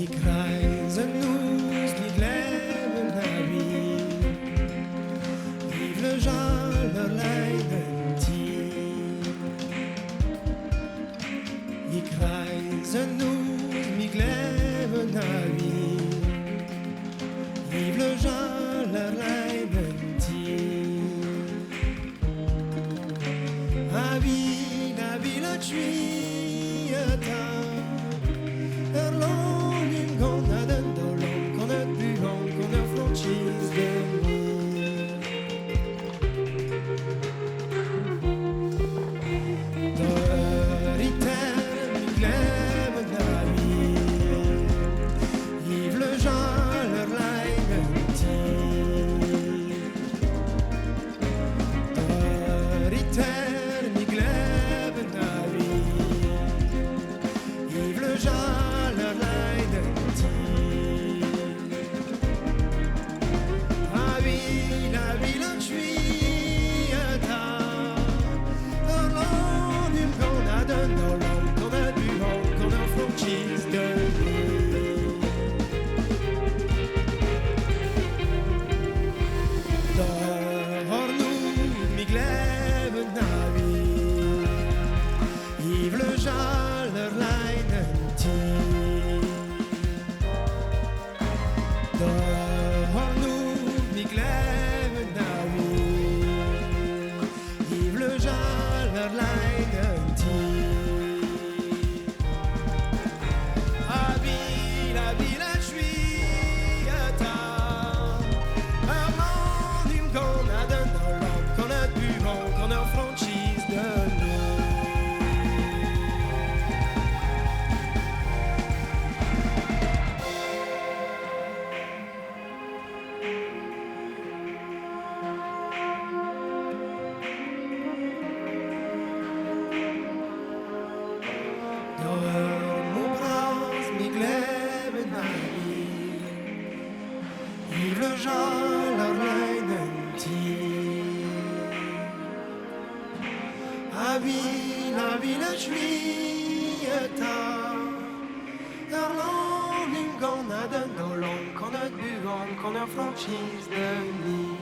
Ik reisen nous, ik leven naar wie. Vive le genre, lijden die. Ik reisen nous, ik leven naar wie. Vive le genre, lijden die. La vie, la tuyata. Erlången kon er den dolong, kon er bygång, kon er franchise de liv. Dør i terre, vi glemmer der vi. Giv le jaler leiden tid. Dør i terre, vi glemmer der vi. Giv le jaler leiden tid. La vie, la tuyata. Erlången kon er den dolong, kon er bygång, kon er franchise de liv. Dør nu, vi glemmer når vi. Giv le jaler leiden tid. Dør nu, vi glemmer når vi. Giv le jaler leiden tid. La vie, la tuyata. Erlången kon er den dolong, kon er bygång, kon er franchise de liv. Mon bras, mi glemmer når vi. Giv le jaler leiden tid. La vie, la tuyata. Erlången kon er den dolong, kon er bygång, kon er franchise de liv.